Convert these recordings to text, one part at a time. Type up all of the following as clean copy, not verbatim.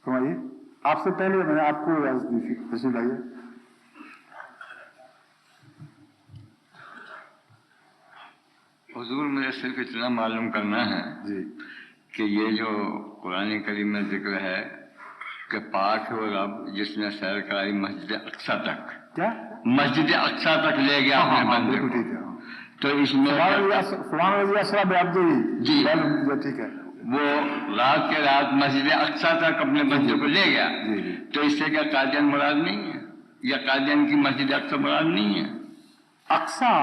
فرمائیے. آپ سے پہلے میں نے آپ کو اجازت دی تھی, تشریف لائیے. حضور مجھے صرف اتنا معلوم کرنا ہے جی کہ یہ جو قرآن کریم میں ذکر ہے کہ پاک ہے وہ رب جس نے سیر کرائی مسجد اقصی تک, کیا مسجد اقصی تک لے گیا اپنے بندے بالکل کو. ٹھیک ہے. تو اس میں سبحان اللہ اسرا بعبدہ, جی ٹھیک ہے. وہ رات کے رات مسجد اقصی تک اپنے بندے کو لے گیا. جی تو اس سے کیا قادیان مراد نہیں ہے, یا قادیان کی مسجد اقصی مراد نہیں ہے؟ اقصی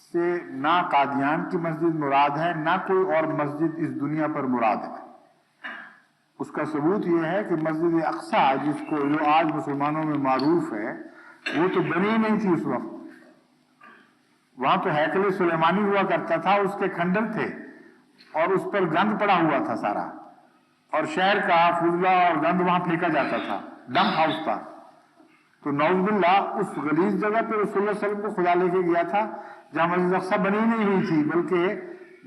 سے نہ قادیان کی مسجد مراد ہے, نہ کوئی اور مسجد اس دنیا پر مراد ہے. اس کا ثبوت یہ ہے کہ مسجد اقصی جس کو جو آج مسلمانوں میں معروف ہے وہ تو بنی نہیں تھی اس وقت. وہاں تو ہیکل سلیمانی ہوا کرتا تھا, اس کے کھنڈر تھے اور اس پر گند پڑا ہوا تھا سارا, اور شہر کا فضلہ اور گند وہاں پھینکا جاتا تھا, ڈمپ ہاؤس تھا. تو نعوذ باللہ اس غلیظ جگہ پہ رسول اللہ صلی اللہ علیہ وسلم کو خدا لے کے گیا تھا جہاں مسجد اقصی بنی نہیں ہوئی تھی بلکہ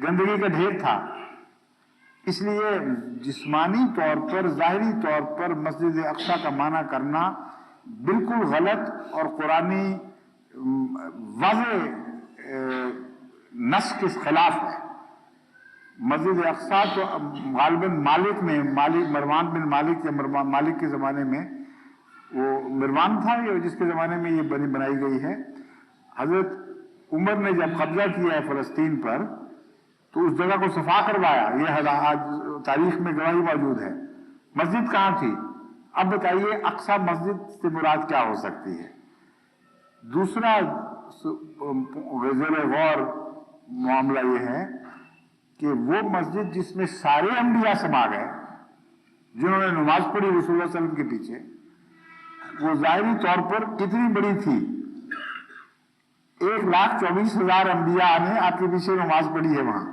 گندگی کا ڈھیر تھا. اس لیے جسمانی طور پر, ظاہری طور پر مسجد اقصی کا معنی کرنا بالکل غلط اور قرآنی واضح نص کے خلاف ہے. مسجد اقصی تو غالباً مالک نے, مروان بن مالک یا مالک کے زمانے میں, وہ مروان تھا جس کے زمانے میں یہ بنائی گئی ہے. حضرت عمر نے جب قبضہ کیا ہے فلسطین پر تو اس جگہ کو صفا کروایا. یہ آج تاریخ میں گواہی موجود ہے. مسجد کہاں تھی؟ اب بتائیے اقصی مسجد سے مراد کیا ہو سکتی ہے؟ دوسرا زیر غور معاملہ یہ ہے کہ وہ مسجد جس میں سارے انبیاء سما گئے جنہوں نے نماز پڑھی رسول اللہ صلی اللہ علیہ وسلم کے پیچھے, وہ ظاہری طور پر کتنی بڑی تھی؟ 1,24,000 انبیاء نے آپ کے پیچھے نماز پڑھی ہے وہاں.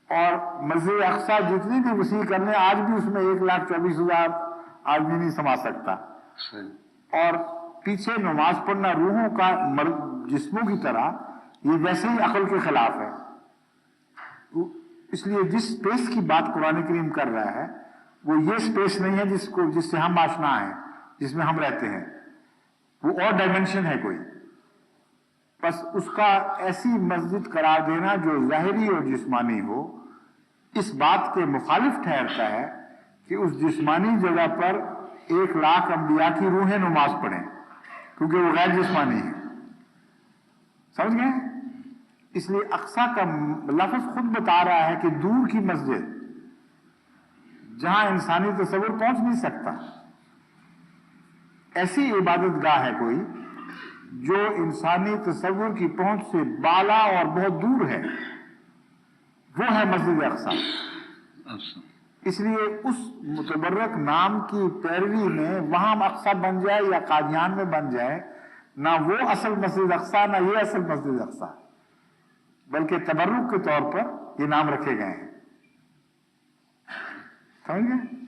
اور مسجد اقصی جتنی بھی وسیع کرنے, آج بھی اس میں 1,24,000 آدمی نہیں سما سکتا. اور پیچھے نماز پڑھنا روحوں کا جسموں کی طرح, یہ ویسے ہی عقل کے خلاف ہے. اس لیے جس سپیس کی بات قرآن کریم کر رہا ہے وہ یہ سپیس نہیں ہے جس سے ہم آشنا ہیں, جس میں ہم رہتے ہیں. وہ اور ڈائمنشن ہے کوئی. بس اس کا ایسی مسجد قرار دینا جو ظاہری اور جسمانی ہو, اس بات کے مخالف ٹھہرتا ہے کہ اس جسمانی جگہ پر 1,00,000 انبیاء کی روحیں نماز پڑھیں, کیونکہ وہ غیر جسمانی ہے. سمجھ گئے؟ اس لیے اقصی کا لفظ خود بتا رہا ہے کہ دور کی مسجد جہاں انسانی تصور پہنچ نہیں سکتا, ایسی عبادت گاہ ہے کوئی جو انسانی تصور کی پہنچ سے بالا اور بہت دور ہے, وہ ہے مسجد اقصی. اس لیے اس متبرک نام کی پیروی میں وہاں اقصی بن جائے یا قادیان میں بن جائے, نہ وہ اصل مسجد اقصی نہ یہ اصل مسجد اقصی, بلکہ تبرک کے طور پر یہ نام رکھے گئے ہیں. سمجھ گئے؟